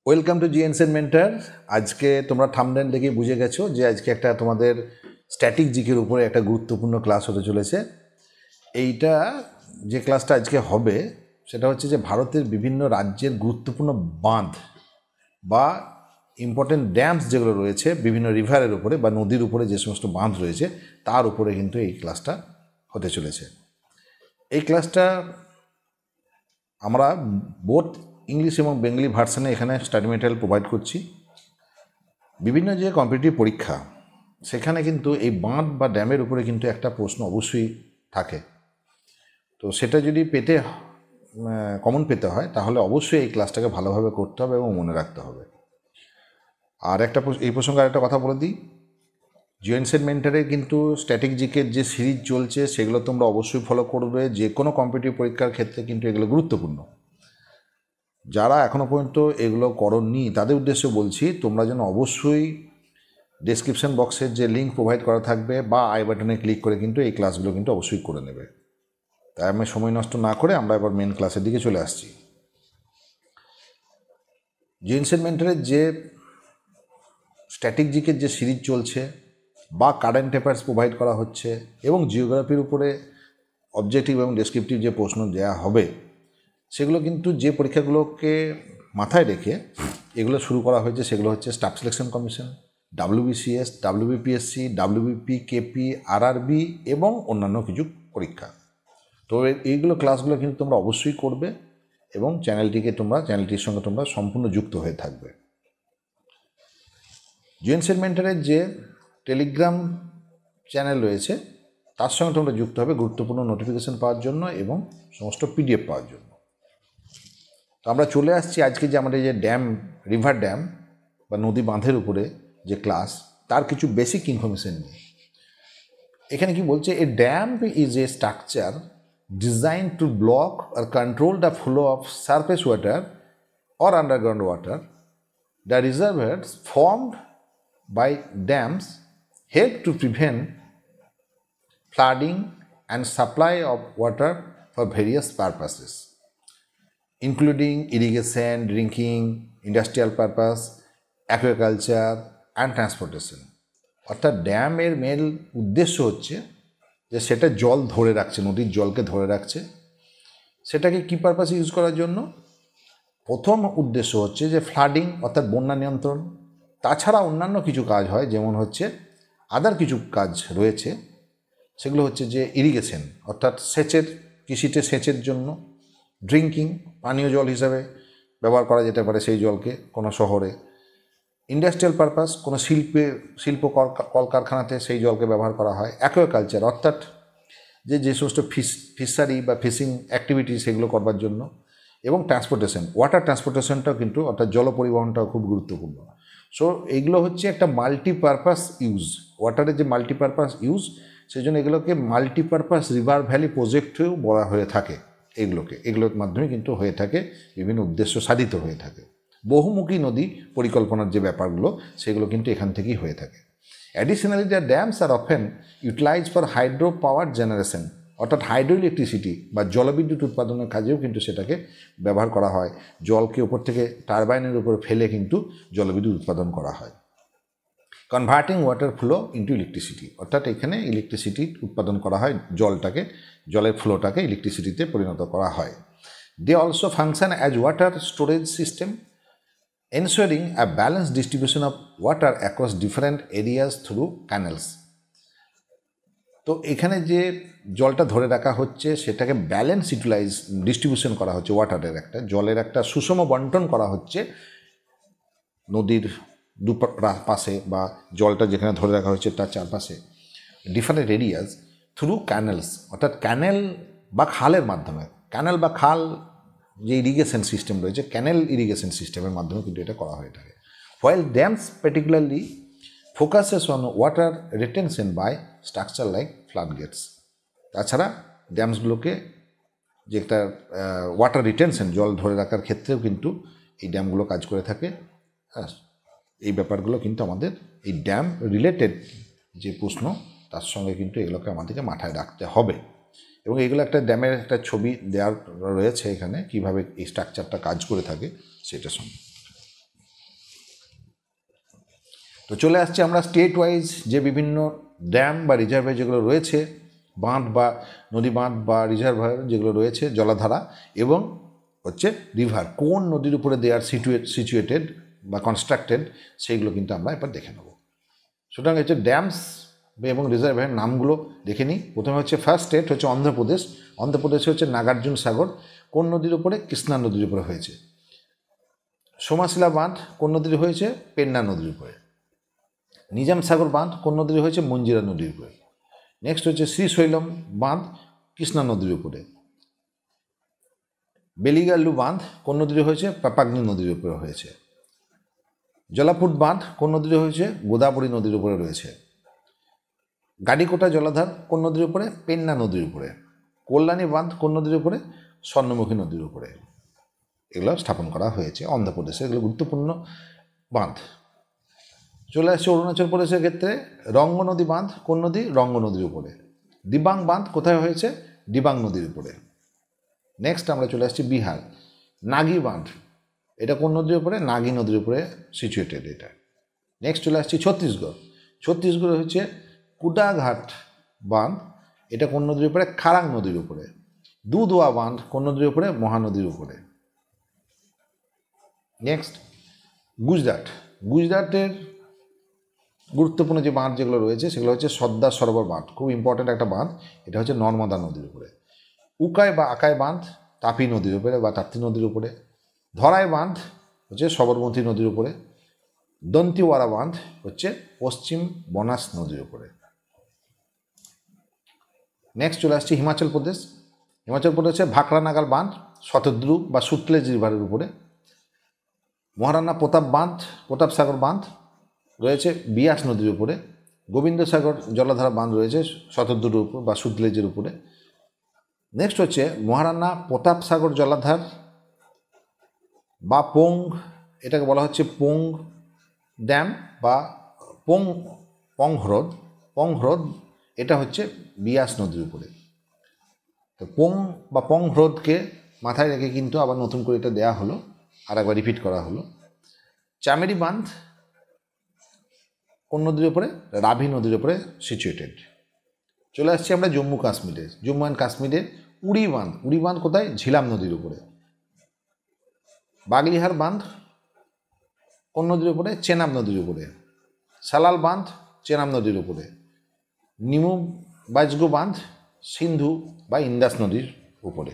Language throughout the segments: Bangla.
Welcome to জিএনসেন mentor. আজকে তোমরা থাম্বনেল দেখে বুঝে গেছো যে আজকে একটা তোমাদের স্ট্যাটিক জিকের উপরে একটা গুরুত্বপূর্ণ ক্লাস হতে চলেছে। এইটা যে ক্লাসটা আজকে হবে সেটা হচ্ছে যে ভারতের বিভিন্ন রাজ্যের গুরুত্বপূর্ণ বাঁধ বা ইম্পর্টেন্ট ড্যামস যেগুলো রয়েছে বিভিন্ন রিভারের উপরে বা নদীর উপরে যে সমস্ত বাঁধ রয়েছে তার উপরে কিন্তু এই ক্লাসটা হতে চলেছে। এই ক্লাসটা আমরা বোথ ইংলিশ এবং বেঙ্গলি ভার্সানে এখানে স্টাডি মেটেরিয়াল প্রোভাইড করছি। বিভিন্ন যে কম্পিটিটিভ পরীক্ষা সেখানে কিন্তু এই বাঁধ বা ড্যামের উপরে কিন্তু একটা প্রশ্ন অবশ্যই থাকে। তো সেটা যদি কমন পেতে হয় তাহলে অবশ্যই এই ক্লাসটাকে ভালোভাবে করতে হবে এবং মনে রাখতে হবে। আর এই প্রসঙ্গে আরেকটা কথা বলে দিই, জিএনসেন মেন্টরের কিন্তু স্ট্যাটিক জিকের যে সিরিজ চলছে সেগুলো তোমরা অবশ্যই ফলো করবে। যে কোনো কম্পিটিটিভ পরীক্ষার ক্ষেত্রে কিন্তু এগুলো গুরুত্বপূর্ণ। যারা এখনও পর্যন্ত এগুলো করোনি তাদের উদ্দেশ্যে বলছি, তোমরা যেন অবশ্যই ডেসক্রিপশন বক্সের যে লিঙ্ক প্রোভাইড করা থাকবে বা আই বাটনে ক্লিক করে কিন্তু এই ক্লাসগুলো কিন্তু অবশ্যই করে নেবে। তাই আমি সময় নষ্ট না করে আমরা এবার মেন ক্লাসের দিকে চলে আসছি। জিএনসেন মেন্টরের যে স্ট্যাটিক জিকের যে সিরিজ চলছে বা কারেন্ট অ্যাফেয়ার্স প্রোভাইড করা হচ্ছে এবং জিওগ্রাফির উপরে অবজেক্টিভ এবং ডেসক্রিপটিভ যে প্রশ্ন দেওয়া হবে সেগুলো কিন্তু যে পরীক্ষাগুলোকে মাথায় রেখে এগুলো শুরু করা হয়েছে সেগুলো হচ্ছে staff selection commission, WBCS, WBPSC, WBP, KP, RRB এবং অন্যান্য কিছু পরীক্ষা। তো এইগুলো ক্লাসগুলো কিন্তু তোমরা অবশ্যই করবে এবং চ্যানেলটির সঙ্গে তোমরা সম্পূর্ণ যুক্ত হয়ে থাকবে। জিএনসেন মেন্টরের যে টেলিগ্রাম চ্যানেল রয়েছে তার সঙ্গে তোমরা যুক্ত হবে গুরুত্বপূর্ণ নোটিফিকেশন পাওয়ার জন্য এবং সমস্ত PDF পাওয়ার জন্য। তো আমরা চলে আসছি আজকে যে আমাদের যে রিভার ড্যাম বা নদী বাঁধের উপরে যে ক্লাস তার কিছু বেসিক ইনফরমেশন নিয়ে। এখানে কি বলছে, a dam is a structure design to block or control the flow of surface water or underground water. The reservoirs formed by dams help to prevent flooding and supply of water for various purposes, including irrigation, drinking, industrial purpose, aquaculture and transportation. অর্থাৎ ড্যামের মেন উদ্দেশ্য হচ্ছে যে সেটা জল ধরে রাখছে, নদীর জলকে ধরে রাখছে। সেটাকে কী পারপাসে ইউজ করার জন্য? প্রথম উদ্দেশ্য হচ্ছে যে ফ্লাডিং অর্থাৎ বন্যা নিয়ন্ত্রণ। তাছাড়া অন্যান্য কিছু কাজ হয়, যেমন হচ্ছে আদার কিছু কাজ রয়েছে, সেগুলো হচ্ছে যে ইরিগেশন অর্থাৎ কৃষিতে সেচের জন্য, ড্রিঙ্কিং পানীয় জল হিসাবে ব্যবহার করা যেতে পারে সেই জলকে কোনো শহরে, ইন্ডাস্ট্রিয়াল পারপাস কোনো শিল্প কলকারখানাতে সেই জলকে ব্যবহার করা হয়, অ্যাকোয়াকালচার অর্থাৎ যে সমস্ত ফিশারি বা ফিশিং অ্যাক্টিভিটি সেগুলো করবার জন্য, এবং ট্রান্সপোর্টেশন, ওয়াটার ট্রান্সপোর্টেশনটাও কিন্তু অর্থাৎ জল পরিবহনটাও খুব গুরুত্বপূর্ণ। সো এইগুলো হচ্ছে একটা মাল্টিপারপাস ইউজ, ওয়াটারের যে মাল্টিপারপাস ইউজ, সেই জন্য এগুলোকে মাল্টিপারপাস রিভার ভ্যালি প্রজেক্টেও বলা হয়ে থাকে। এগুলোর মাধ্যমে কিন্তু হয়ে থাকে, বিভিন্ন উদ্দেশ্য সাধিত হয়ে থাকে। বহুমুখী নদী পরিকল্পনার যে ব্যাপারগুলো সেগুলো কিন্তু এখান থেকেই হয়ে থাকে। Additionally the dams are often utilize for hydro power generation, অর্থাৎ হাইড্রো ইলেকট্রিসিটি বা জলবিদ্যুৎ উৎপাদনের কাজেও কিন্তু সেটাকে ব্যবহার করা হয়। জলকে উপর থেকে টারবাইনের উপর ফেলে কিন্তু জলবিদ্যুৎ উৎপাদন করা হয়। Converting water flow into electricity, অর্থাৎ এখানে ইলেকট্রিসিটি উৎপাদন করা হয়, জলের ফ্লোটাকে ইলেকট্রিসিটিতে পরিণত করা হয়। They also function as water storage system, ensuring a balanced distribution of water across different areas through canals. তো এখানে যে জলটা ধরে রাখা হচ্ছে সেটাকে ব্যালেন্স ডিস্ট্রিবিউশন করা হচ্ছে, জলের একটা সুষম বন্টন করা হচ্ছে নদীর পাশে বা জলটা যেখানে ধরে রাখা হচ্ছে তার চারপাশে ডিফারেন্ট এরিয়াস থ্রু ক্যানেলস, অর্থাৎ ক্যানেল বা খালের মাধ্যমে। ক্যানেল বা খাল যে ইরিগেশন সিস্টেম রয়েছে, ক্যানেল ইরিগেশন সিস্টেমের মাধ্যমে কিন্তু এটা করা হয়ে থাকে। While dams particularly focuses on water retention by structure like flood gates. তাছাড়া ড্যামসগুলোকে যে একটা ওয়াটার রিটেনশন, জল ধরে রাখার ক্ষেত্রেও কিন্তু এই ড্যামগুলো কাজ করে থাকে। এই ব্যাপারগুলো কিন্তু আমাদের এই ড্যাম রিলেটেড যে প্রশ্ন তার সঙ্গে কিন্তু এগুলোকে আমাদেরকে মাথায় রাখতে হবে। এবং এগুলো একটা ড্যামের একটা ছবি দেওয়ার রয়েছে এখানে, কিভাবে এই স্ট্রাকচারটা কাজ করে থাকে সেটার সঙ্গে। তো চলে আসছে আমরা স্টেট ওয়াইজ যে বিভিন্ন ড্যাম বা রিজার্ভয়ার যেগুলো রয়েছে, বাঁধ বা নদী বাঁধ বা রিজার্ভয়ার যেগুলো রয়েছে, জলাধারা এবং হচ্ছে রিভার, কোন নদীর উপরে দে আর সিচুয়েটেড বা কনস্ট্রাক্টেড, সেইগুলো কিন্তু আমরা এবার দেখে নেব। সুতরাং হচ্ছে ড্যামস এবং রিজার্ভয়ার নামগুলো দেখে নিই। প্রথমে হচ্ছে ফার্স্ট স্টেট হচ্ছে অন্ধ্রপ্রদেশ। অন্ধ্রপ্রদেশে হচ্ছে নাগার্জুন সাগর কোন নদীর উপরে? কৃষ্ণা নদীর উপরে হয়েছে। সোমাশিলা বাঁধ কোন নদীর হয়েছে? পেন্না নদীর উপরে। নিজাম সাগর বাঁধ কোন নদীর হয়েছে? মঞ্জিরা নদীর উপরে। নেক্সট হচ্ছে শ্রীশৈলম বাঁধ কৃষ্ণা নদীর উপরে। বেলিগাল্লু বাঁধ কোন নদীর হয়েছে? পাপাগ্নি নদীর উপরে হয়েছে। জলাপুট বাঁধ কোন নদীর হয়েছে? গোদাবরী নদীর উপরে রয়েছে। গাড়িকোটা জলাধার কোন নদীর উপরে? পেন্না নদীর উপরে। কল্যাণী বাঁধ কোন নদীর উপরে? স্বর্ণমুখী নদীর উপরে। এগুলো স্থাপন করা হয়েছে অন্ধ্রপ্রদেশে, এগুলো গুরুত্বপূর্ণ বাঁধ। চলে আসছে অরুণাচল প্রদেশের ক্ষেত্রে রঙ্গ নদী বাঁধ কোন নদী? রঙ্গ নদীর উপরে। দিবাং বাঁধ কোথায় হয়েছে? দিবাং নদীর উপরে। নেক্সট আমরা চলে আসছি বিহার, নাগি বাঁধ, এটা কোন নদীর উপরে? নাগি নদীর উপরে সিচুয়েটেড এটা। নেক্সট চলে আসছি ছত্তিশগড়। ছত্তিশগড় হচ্ছে কুটাঘাট বাঁধ, এটা কোন নদীর উপরে? খারাং নদীর উপরে। দুধওয়া বাঁধ কোন নদীর উপরে? মহানদীর উপরে। নেক্সট গুজরাট। গুজরাটের গুরুত্বপূর্ণ যে বাঁধ যেগুলো রয়েছে সেগুলো হচ্ছে সর্দার সরোবর বাঁধ, খুব ইম্পর্ট্যান্ট একটা বাঁধ, এটা হচ্ছে নর্মদা নদীর উপরে। উকাই বা আকাই বাঁধ তাপি নদীর উপরে বা তাপ্তি নদীর উপরে। ধরাই বাঁধ হচ্ছে সবরমতী নদীর উপরে। দন্তিওয়ারা বাঁধ হচ্ছে পশ্চিম বনাস নদীর উপরে। নেক্সট চলে আসছি হিমাচল প্রদেশ। হিমাচল প্রদেশে ভাকরা নাগাল বাঁধ শতদ্রু বা সুতলেজ রিভারের উপরে। মহারানা প্রতাপ বাঁধ, প্রতাপ সাগর বাঁধ রয়েছে বিয়াস নদীর উপরে। গোবিন্দসাগর জলাধারা বাঁধ রয়েছে শতদ্রুর উপর বা সুতলেজের উপরে। নেক্সট হচ্ছে মহারানা প্রতাপ সাগর জলাধার বা পোং, এটাকে বলা হচ্ছে পোং ড্যাম বা পং হ্রদ, এটা হচ্ছে বিয়াস নদীর উপরে। তো পং হ্রদকে মাথায় রেখে কিন্তু আবার নতুন করে এটা দেওয়া হলো, আর একবার রিপিট করা হলো। চামেরি বাঁধ কোন নদীর উপরে? রাভি নদীর উপরে সিচুয়েটেড। চলে আসছি আমরা জম্মু কাশ্মীরে। জম্মু অ্যান্ড কাশ্মীরে উড়ি বাঁধ। উড়ি বাঁধ কোথায়? ঝিলাম নদীর উপরে। বাগলিহার বাঁধ কোন নদীর উপরে? চেনাব নদীর উপরে। সালাল বাঁধ চেনাব নদীর উপরে। নিমু বাইজগো বাঁধ সিন্ধু বা ইন্দাস নদীর উপরে।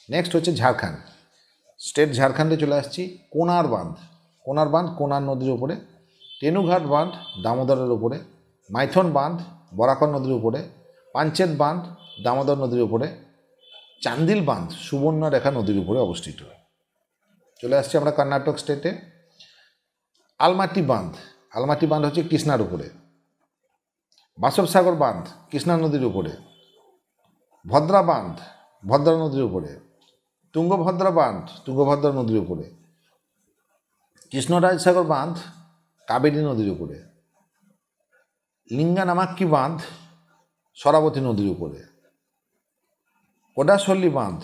নেক্সট হচ্ছে ঝাড়খণ্ড, স্টেট ঝাড়খণ্ডে চলে আসছি। কোনার বাঁধ কোনার নদীর উপরে। তেনুঘাট বাঁধ দামোদরের উপরে। মাইথন বাঁধ বরাকর নদীর উপরে। পাঞ্চেত বাঁধ দামোদর নদীর উপরে। চান্দিল বাঁধ সুবর্ণরেখা নদীর উপরে অবস্থিত। চলে আসছি আমরা কর্ণাটক স্টেটে। আলমাটি বাঁধ হচ্ছে কৃষ্ণার উপরে। বাসবসাগর বাঁধ কৃষ্ণা নদীর উপরে। ভদ্রা বাঁধ ভদ্রা নদীর উপরে। তুঙ্গভদ্রা বাঁধ তুঙ্গভদ্রা নদীর উপরে। কৃষ্ণরাজসাগর বাঁধ কাবেরী নদীর উপরে। লিঙ্গানামাক্কি বাঁধ সরাবতী নদীর উপরে। কোডাসল্লি বাঁধ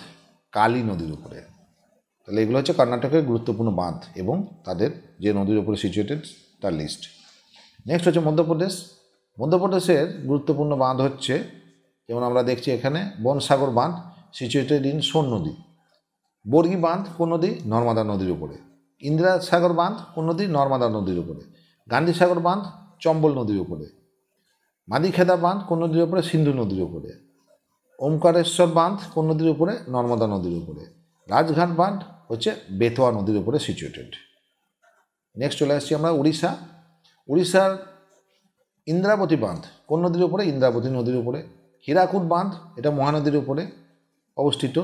কালী নদীর উপরে। তাহলে এগুলো হচ্ছে কর্ণাটকের গুরুত্বপূর্ণ বাঁধ এবং তাদের যে নদীর উপরে সিচুয়েটেড তার লিস্ট। নেক্সট হচ্ছে মধ্যপ্রদেশ। মধ্যপ্রদেশের গুরুত্বপূর্ণ বাঁধ হচ্ছে, যেমন আমরা দেখছি এখানে, বনসাগর বাঁধ সিচুয়েটেড ইন সোন নদী। বর্গী বাঁধ কোন নদী? নর্মদা নদীর উপরে। ইন্দিরা সাগর বাঁধ কোন নদী? নর্মদা নদীর উপরে। গান্ধী সাগর বাঁধ চম্বল নদীর উপরে। মাদিখেদা বাঁধ কোন নদীর উপরে? সিন্ধু নদীর উপরে। ওমকারেশ্বর বাঁধ কোন নদীর উপরে? নর্মদা নদীর উপরে। রাজঘাট বাঁধ হচ্ছে বেতোয়া নদীর উপরে সিচুয়েটেড। নেক্সট চলে আসছি আমরা উড়িষ্যা। উড়িষ্যার ইন্দ্রাবতী বাঁধ কোন নদীর উপরে? ইন্দ্রাবতী নদীর উপরে। হীরাকুদ বাঁধ এটা মহানদীর উপরে অবস্থিত।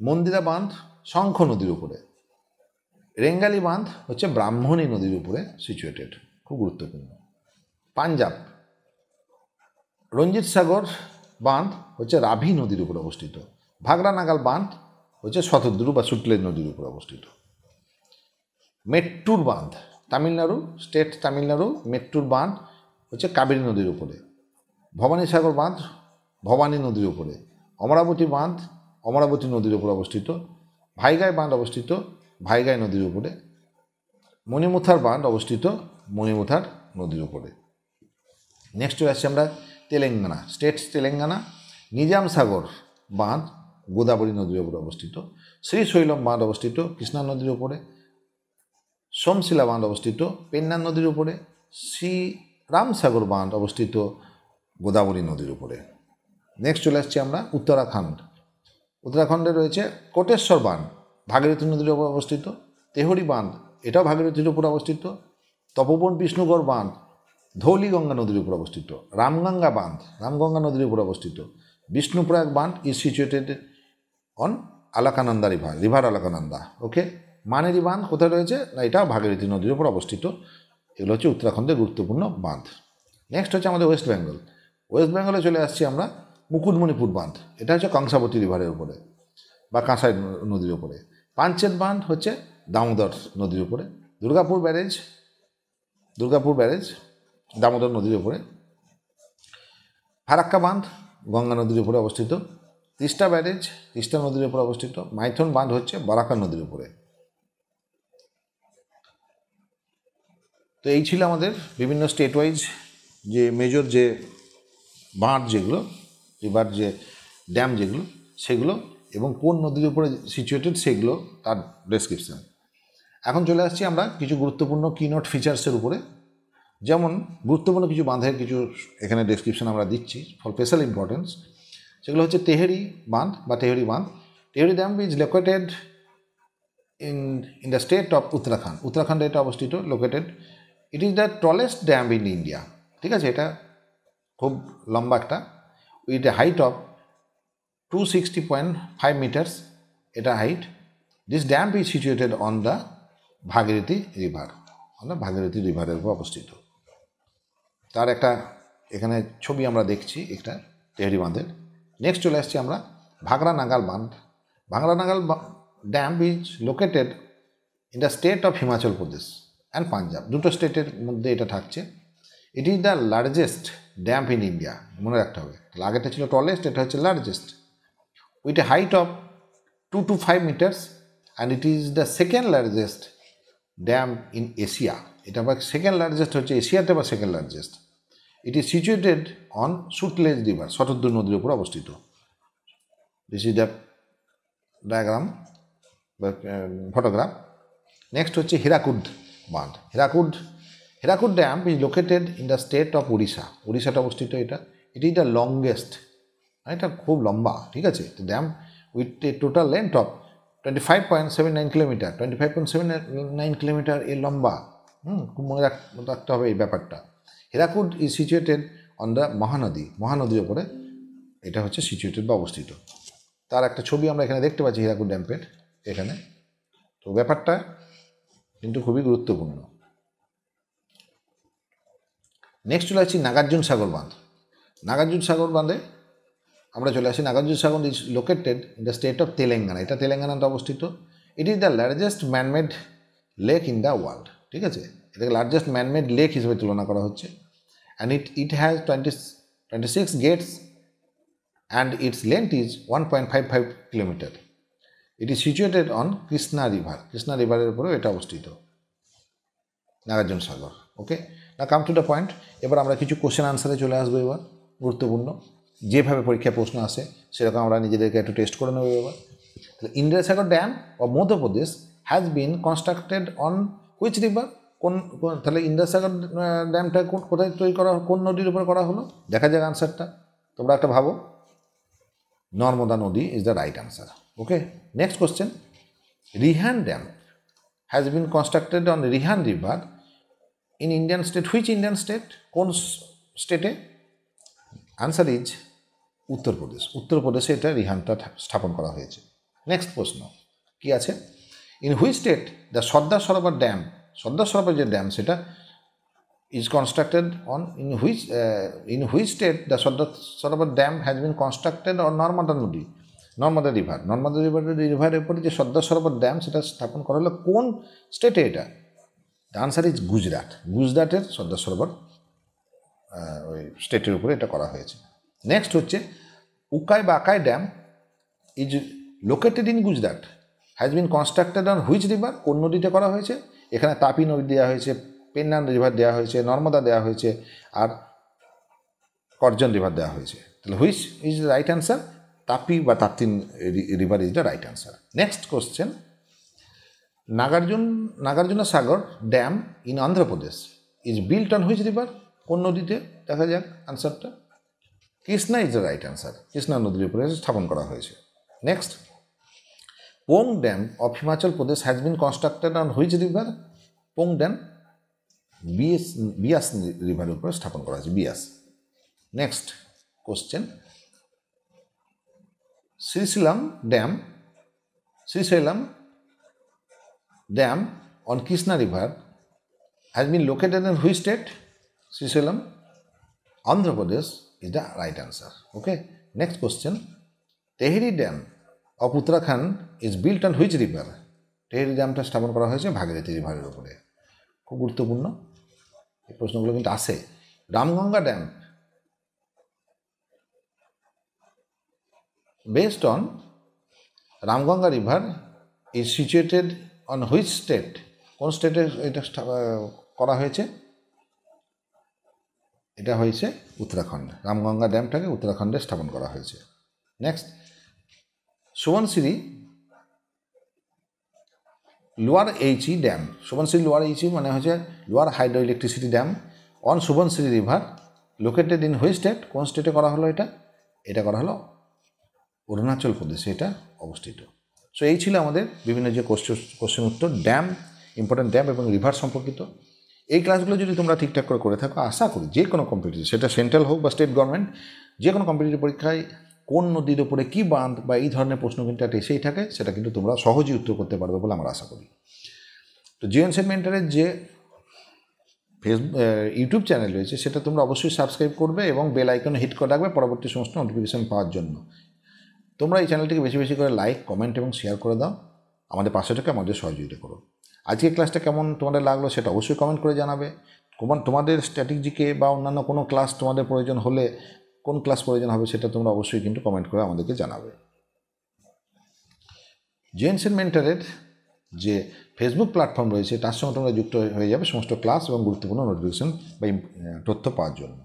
মন্দিরা বাঁধ শঙ্খ নদীর উপরে। রেঙ্গালি বাঁধ হচ্ছে ব্রাহ্মণী নদীর উপরে সিচুয়েটেড, খুব গুরুত্বপূর্ণ। পাঞ্জাব রঞ্জিত সাগর বাঁধ হচ্ছে রাভি নদীর উপরে অবস্থিত। ভাগরা নাগাল বাঁধ হচ্ছে শতদ্রু বা সুতলেজ নদীর উপরে অবস্থিত। মেট্টুর বাঁধ তামিলনাড়ু, স্টেট তামিলনাড়ু, মেট্টুর বাঁধ হচ্ছে কাবেরী নদীর উপরে। ভবানী সাগর বাঁধ ভবানী নদীর উপরে। অমরাবতী বাঁধ অমরাবতী নদীর উপরে অবস্থিত। ভাইগাই বাঁধ অবস্থিত ভাইগাই নদীর উপরে। মণিমুথার বাঁধ অবস্থিত মণিমুথার নদীর উপরে। নেক্সট চলে আসছি আমরা তেলেঙ্গানা, স্টেটস তেলেঙ্গানা। নিজাম সাগর বাঁধ গোদাবরী নদীর উপরে অবস্থিত। শ্রীশৈলম বাঁধ অবস্থিত কৃষ্ণা নদীর উপরে। সোমশিলা বাঁধ অবস্থিত পেন্নার নদীর উপরে। শ্রীরামসাগর বাঁধ অবস্থিত গোদাবরী নদীর উপরে। নেক্সট চলে আসছি আমরা উত্তরাখণ্ড। উত্তরাখণ্ডে রয়েছে কোটেশ্বর বাঁধ ভাগীরথী নদীর উপর অবস্থিত। তেহরি বাঁধ এটাও ভাগীরথীর উপর অবস্থিত। তপোবন বিষ্ণুগড় বাঁধ ধৌলিগঙ্গা নদীর উপর অবস্থিত। রামগঙ্গা বাঁধ রামগঙ্গা নদীর উপর অবস্থিত। বিষ্ণুপ্রয়াগ বাঁধ is situated on Alaknanda river Alaknanda. Okay, Maneri বাঁধ কোথায় রয়েছে না, এটাও ভাগীরথী নদীর উপর অবস্থিত। এগুলো হচ্ছে উত্তরাখণ্ডের গুরুত্বপূর্ণ বাঁধ। নেক্সট হচ্ছে আমাদের ওয়েস্ট বেঙ্গল। ওয়েস্ট বেঙ্গলে চলে আসছি আমরা মুকুটমণিপুর বাঁধ, এটা হচ্ছে কংসাবতী রিভারের উপরে বা কাঁসাই নদীর উপরে। পাঞ্চেত বাঁধ হচ্ছে দামোদর নদীর উপরে। দুর্গাপুর ব্যারেজ দামোদর নদীর উপরে। ফারাক্কা বাঁধ গঙ্গা নদীর উপরে অবস্থিত। তিস্তা ব্যারেজ তিস্তা নদীর উপরে অবস্থিত। মাইথন বাঁধ হচ্ছে বরাকা নদীর উপরে। তো এই ছিল আমাদের বিভিন্ন স্টেট ওয়াইজ যে মেজর যে বাঁধ যেগুলো, রিভার যে ড্যাম যেগুলো সেগুলো এবং কোন নদীর উপরে সিচুয়েটেড সেগুলো তার ডেসক্রিপশান। এখন চলে আসছি আমরা কিছু গুরুত্বপূর্ণ কিনোট ফিচার্সের উপরে। যেমন গুরুত্বপূর্ণ কিছু বাঁধের কিছু এখানে ডেসক্রিপশন আমরা দিচ্ছি ফর স্পেশাল ইম্পর্টেন্স। সেগুলো হচ্ছে তেহরি বাঁধ বা তেহরি বাঁধ। Tehri dam is located in the state of Uttarakhand. উত্তরাখণ্ডে এটা অবস্থিত located. It is the tallest dam in India. ঠিক আছে, এটা খুব লম্বা একটা, with a height of 260.5 metres এটা height. This dam is situated on the Bhagirathi river, আমরা ভাগীরথী রিভারের উপর অবস্থিত। তার একটা এখানে ছবি আমরা দেখছি একটা তেহরি বাঁধের। নেক্সট চলে আসছি আমরা ভাগরা নাগাল বাঁধ। Bhakra Nangal dam is located in the state of Himachal Pradesh and Punjab, দুটো স্টেটের মধ্যে এটা থাকছে। It is the largest dam in India, মনে রাখতে হবে। আগেটা ছিল টলেস্ট, এটা হচ্ছে largest, with a height of 2 to 5 metres and it is the second largest dam in Asia. এটা আবার সেকেন্ড লার্জেস্ট হচ্ছে এশিয়াতে বা second largest. It is situated on Sutlej river, Shatadru নদীর উপর অবস্থিত। দিস ইজ দ্য ডায়াগ্রাম বা ফটোগ্রাফ। নেক্সট হচ্ছে হীরাকুদ বাঁধ। Hirakud dam is located in the state of Orissa, উড়িষ্যাতে অবস্থিত এটা। ইট ইজ দ্য লংগেস্ট, এটা খুব লম্বা, ঠিক আছে। Dam with a total length of 25.79 kilometre, 25.79 kilometre এ লম্বা। খুব মনে রাখতে হবে এই ব্যাপারটা। Hirakud is situated on the মহানদীর উপরে এটা হচ্ছে সিচুয়েটেড বা অবস্থিত। তার একটা ছবি আমরা এখানে দেখতে পাচ্ছি হীরাকুদ ড্যাম্পের এখানে। তো ব্যাপারটা কিন্তু খুবই গুরুত্বপূর্ণ। নেক্সট চলে আসছি নাগার্জুন সাগর বাঁধ। নাগার্জুন সাগর বাঁধে আমরা চলে আসি। Nagarjuna Sagar is located in the state of Telangana, এটা তেলেঙ্গানাতে অবস্থিত। It is the largest manmade lake in the world, ঠিক আছে। এটাকে লার্জেস্ট ম্যানমেড লেক হিসেবে তুলনা করা হচ্ছে। And it has 26 gates and its length is 1.55 kilometre. It is situated on Krishna রিভারের উপরেও এটা অবস্থিত নাগার্জুন সাগর। ওকে, না কাম টু দ্য পয়েন্ট। এবার আমরা কিছু কোশ্চেন আনসারে চলে আসবো। এবার গুরুত্বপূর্ণ যেভাবে পরীক্ষায় প্রশ্ন আসে সেরকম আমরা নিজেদেরকে একটু টেস্ট করে নেবো। এবার ইন্দিরা সাগর dam of Madhya Pradesh has been constructed on which river. তাহলে ইন্দিরা সাগর ড্যামটা কোথায় তৈরি করা, কোন নদীর উপর করা হলো? দেখা যাক আনসারটা। তোমরা একটা ভাবো। নর্মদা নদী is the right answer. Okay, next question. Rihand dam has been constructed on Rihand river in Indian state. Which Indian state? কোন স্টেটে? আনসার ইজ উত্তরপ্রদেশে এটা রিহানটা স্থাপন করা হয়েছে। নেক্সট প্রশ্ন কি আছে? In which state the Sardar Sarovar dam, Sardar Sarovar যে ড্যাম সেটা is constructed on in which state the Sardar Sarovar dam has been constructed on Narmada রিভারের উপরে যে সর্দার সরোবর ড্যাম সেটা স্থাপন করা হলো কোন স্টেটে? এটা দ্য আনসার ইজ গুজরাটের সর্দার সরোবর ওই স্টেটের উপরে এটা করা হয়েছে। নেক্সট হচ্ছে উকাই বা Akai dam is located in Gujarat, has been constructed on which river. কোন নদীতে করা হয়েছে? এখানে তাপি নদী দেওয়া হয়েছে পেন্নান রিভার দেওয়া হয়েছে, নর্মদা দেওয়া হয়েছে, আর করজন রিভার দেওয়া হয়েছে। তাহলে which is the right answer? Tapi বা Tapti river is the right answer. Next question, Nagarjuna Sagar dam in Andhra Pradesh is built on which river? কোন নদীতে? দেখা যাক আনসারটা। Krishna is the right answer. Krishna নদীর উপরে স্থাপন করা হয়েছে। Next, Pong dam of Himachal Pradesh has been constructed on which river? Pong dam Beas রিভারের উপরে স্থাপন করা হয়েছে, Beas. Next question, Srisailam dam on Krishna river has been located in which state? Srisailam, Andhra Pradesh is the right answer. Okay. Next question, Tehri Dam of Uttarakhand is built on which river? Tehri Damটা স্থাপন করা হয়েছে ভাগীরথী রিভারের উপরে। খুব গুরুত্বপূর্ণ এই প্রশ্নগুলো কিন্তু আসে। Ramganga dam based on Ramganga river is situated on which state? কোন স্টেটে এটা করা হয়েছে? এটা হয়েছে উত্তরাখণ্ড। রামগঙ্গা ড্যামটাকে উত্তরাখণ্ডে স্থাপন করা হয়েছে। Next, Subansiri lower H E dam. Subansiri lower H E মানে হচ্ছে lower hydro electricity dam on Subansiri river located in which state? কোন স্টেটে করা হলো এটা? এটা করা হলো অরুণাচল প্রদেশে এটা অবস্থিত। সো এই ছিল আমাদের বিভিন্ন যে কোশ্চেন উত্তর ড্যাম, ইম্পর্টেন্ট ড্যাম এবং রিভার সম্পর্কিত। এই ক্লাসগুলো যদি তোমরা ঠিকঠাক করে থাকো, আশা করি যে কোনো কম্পিটিটিভ, সেটা সেন্ট্রাল হোক বা স্টেট গভর্নমেন্ট, যে কোনো কম্পিটিটিভ পরীক্ষায় কোন নদীর ওপরে কী বাঁধ বা এই ধরনের প্রশ্ন কিন্তু একটা এসেই থাকে, সেটা কিন্তু তোমরা সহজেই উত্তর করতে পারবে বলে আমরা আশা করি। তো জিএনসেট মেন্টরের যে ইউটিউব চ্যানেল রয়েছে সেটা তোমরা অবশ্যই সাবস্ক্রাইব করবে এবং বেল আইকনে হিট করে রাখবে পরবর্তী সমস্ত নোটিফিকেশান পাওয়ার জন্য। তোমরা এই চ্যানেলটিকে বেশি বেশি করে লাইক, কমেন্ট এবং শেয়ার করে দাও। আমাদের পাশে থেকে আমাদের সহযোগিতা করো। আজকের ক্লাসটা কেমন তোমাদের লাগলো সেটা অবশ্যই কমেন্ট করে জানাবে। তোমাদের স্ট্র্যাটেজিকে বা অন্যান্য কোনো ক্লাস তোমাদের প্রয়োজন হলে কোন ক্লাস প্রয়োজন হবে সেটা তোমরা অবশ্যই কিন্তু কমেন্ট করে আমাদেরকে জানাবে। জিএনসেট মেন্টরের যে ফেসবুক প্ল্যাটফর্ম রয়েছে তার সঙ্গে তোমরা যুক্ত হয়ে যাবে সমস্ত ক্লাস এবং গুরুত্বপূর্ণ নোটিফিকেশন বা তথ্য পাওয়ার জন্য।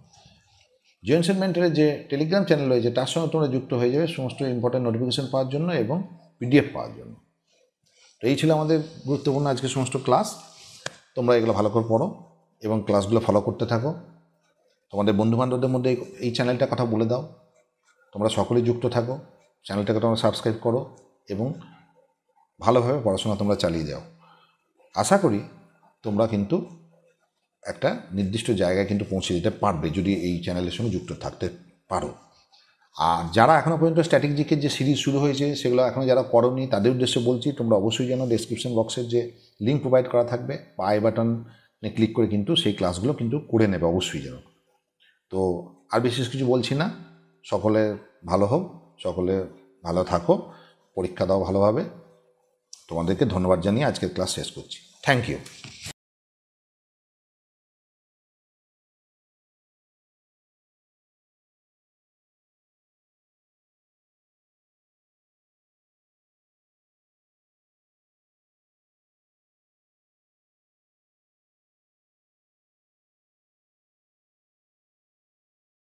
জিএনসেট মেন্টরের যে টেলিগ্রাম চ্যানেল রয়েছে তার সঙ্গে তোমরা যুক্ত হয়ে যাবে সমস্ত ইম্পর্টেন্ট নোটিফিকেশন পাওয়ার জন্য এবং পিডিএফ পাওয়ার জন্য। তো এই ছিল আমাদের গুরুত্বপূর্ণ আজকে সমস্ত ক্লাস। তোমরা এগুলো ভালো করে পড়ো এবং ক্লাসগুলো ফলো করতে থাকো। তোমাদের বন্ধুবান্ধবদের মধ্যে এই চ্যানেলটার কথা বলে দাও। তোমরা সকলেই যুক্ত থাকো, চ্যানেলটাকে তোমরা সাবস্ক্রাইব করো এবং ভালোভাবে পড়াশোনা তোমরা চালিয়ে যাও। আশা করি তোমরা কিন্তু একটা নির্দিষ্ট জায়গায় কিন্তু পৌঁছে যেতে পারবে যদি এই চ্যানেলের সঙ্গে যুক্ত থাকতে পারো। আর যারা এখনও পর্যন্ত স্ট্র্যাটেজিকের যে সিরিজ শুরু হয়েছে সেগুলো এখনও যারা করোনি তাদের উদ্দেশ্যে বলছি, তোমরা অবশ্যই যেন ডেসক্রিপশন বক্সের যে লিঙ্ক প্রোভাইড করা থাকবে বা আই বাটনে ক্লিক করে কিন্তু সেই ক্লাসগুলো কিন্তু করে নেবে অবশ্যই যেন। তো আর বিশেষ কিছু বলছি না, সকলে ভালো হোক, সকলে ভালো থাকো, পরীক্ষা দাও ভালোভাবে। তোমাদেরকে ধন্যবাদ জানিয়ে আজকের ক্লাস শেষ করছি। Thank you.